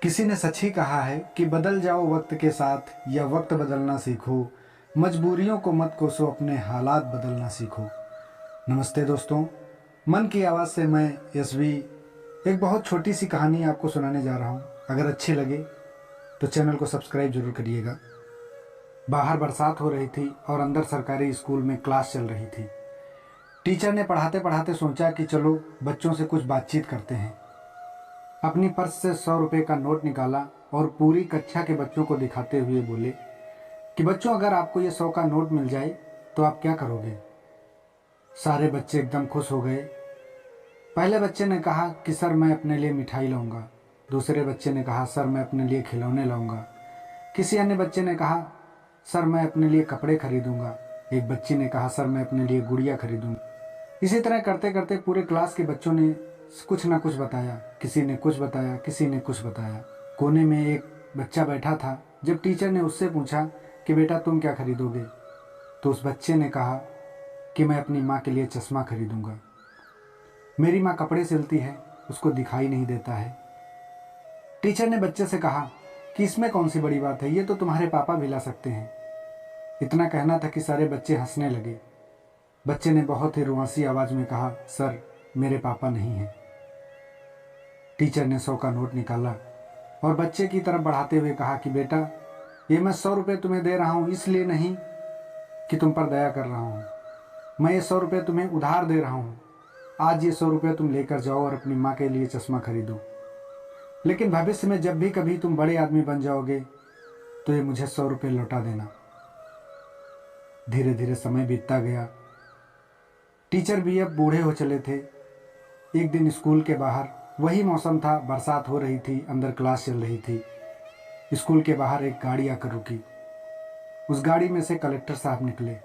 किसी ने सच ही कहा है कि बदल जाओ वक्त के साथ या वक्त बदलना सीखो। मजबूरियों को मत कोसो, अपने हालात बदलना सीखो। नमस्ते दोस्तों, मन की आवाज़ से मैं यशवी एक बहुत छोटी सी कहानी आपको सुनाने जा रहा हूँ। अगर अच्छी लगे तो चैनल को सब्सक्राइब जरूर करिएगा। बाहर बरसात हो रही थी और अंदर सरकारी स्कूल में क्लास चल रही थी। टीचर ने पढ़ाते पढ़ाते सोचा कि चलो बच्चों से कुछ बातचीत करते हैं। अपनी पर्स से 100 रुपये का नोट निकाला और पूरी कक्षा के बच्चों को दिखाते हुए बोले कि बच्चों, अगर आपको ये 100 का नोट मिल जाए तो आप क्या करोगे। सारे बच्चे एकदम खुश हो गए। पहले बच्चे ने कहा कि सर मैं अपने लिए मिठाई लाऊंगा। दूसरे बच्चे ने कहा सर मैं अपने लिए खिलौने लाऊंगा। किसी अन्य बच्चे ने कहा सर मैं अपने लिए कपड़े खरीदूंगा। एक बच्ची ने कहा सर मैं अपने लिए गुड़िया खरीदूंगा। इसी तरह करते करते पूरे क्लास के बच्चों ने कुछ ना कुछ बताया। किसी ने कुछ बताया, किसी ने कुछ बताया। कोने में एक बच्चा बैठा था। जब टीचर ने उससे पूछा कि बेटा तुम क्या खरीदोगे, तो उस बच्चे ने कहा कि मैं अपनी माँ के लिए चश्मा खरीदूंगा। मेरी माँ कपड़े सिलती है, उसको दिखाई नहीं देता है। टीचर ने बच्चे से कहा कि इसमें कौन सी बड़ी बात है, ये तो तुम्हारे पापा भी ला सकते हैं। इतना कहना था कि सारे बच्चे हंसने लगे। बच्चे ने बहुत ही रुआसी आवाज में कहा सर मेरे पापा नहीं हैं। टीचर ने 100 का नोट निकाला और बच्चे की तरफ बढ़ाते हुए कहा कि बेटा, ये मैं 100 रुपये तुम्हें दे रहा हूँ इसलिए नहीं कि तुम पर दया कर रहा हूँ। मैं ये 100 रुपये तुम्हें उधार दे रहा हूँ। आज ये 100 रुपये तुम लेकर जाओ और अपनी माँ के लिए चश्मा खरीदो। लेकिन भविष्य में जब भी कभी तुम बड़े आदमी बन जाओगे तो ये मुझे 100 रुपये लौटा देना। धीरे धीरे समय बीतता गया। टीचर भी अब बूढ़े हो चले थे। एक दिन स्कूल के बाहर वही मौसम था, बरसात हो रही थी, अंदर क्लास चल रही थी। स्कूल के बाहर एक गाड़ी आकर रुकी। उस गाड़ी में से कलेक्टर साहब निकले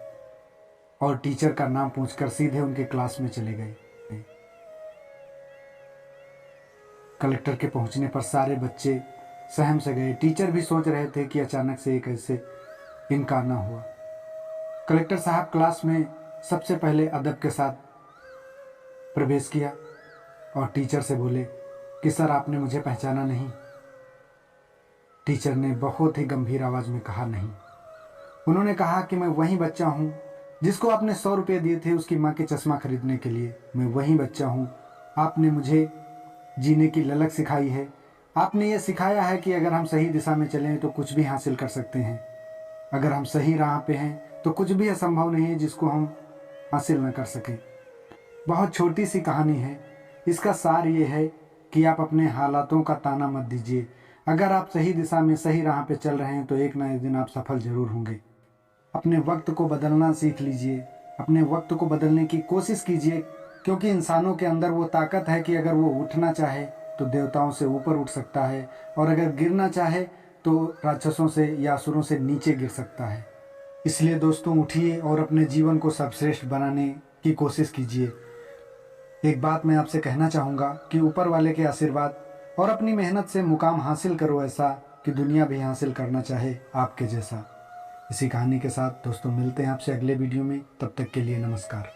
और टीचर का नाम पूछकर सीधे उनके क्लास में चले गए। कलेक्टर के पहुंचने पर सारे बच्चे सहम से गए। टीचर भी सोच रहे थे कि अचानक से एक ऐसे इनकार ना हुआ। कलेक्टर साहब क्लास में सबसे पहले अदब के साथ प्रवेश किया और टीचर से बोले कि सर आपने मुझे पहचाना नहीं। टीचर ने बहुत ही गंभीर आवाज में कहा नहीं। उन्होंने कहा कि मैं वही बच्चा हूं जिसको आपने 100 रुपये दिए थे उसकी माँ के चश्मा खरीदने के लिए। मैं वही बच्चा हूं। आपने मुझे जीने की ललक सिखाई है। आपने ये सिखाया है कि अगर हम सही दिशा में चलें तो कुछ भी हासिल कर सकते हैं। अगर हम सही राह पे हैं तो कुछ भी असंभव नहीं है जिसको हम हासिल न कर सकें। बहुत छोटी सी कहानी है। इसका सार ये है कि आप अपने हालातों का ताना मत दीजिए। अगर आप सही दिशा में सही राह पे चल रहे हैं तो एक ना एक दिन आप सफल जरूर होंगे। अपने वक्त को बदलना सीख लीजिए। अपने वक्त को बदलने की कोशिश कीजिए, क्योंकि इंसानों के अंदर वो ताकत है कि अगर वो उठना चाहे तो देवताओं से ऊपर उठ सकता है और अगर गिरना चाहे तो राक्षसों से या असुरों से नीचे गिर सकता है। इसलिए दोस्तों उठिए और अपने जीवन को सर्वश्रेष्ठ बनाने की कोशिश कीजिए। एक बात मैं आपसे कहना चाहूँगा कि ऊपर वाले के आशीर्वाद और अपनी मेहनत से मुकाम हासिल करो, ऐसा कि दुनिया भी हासिल करना चाहे आपके जैसा। इसी कहानी के साथ दोस्तों मिलते हैं आपसे अगले वीडियो में। तब तक के लिए नमस्कार।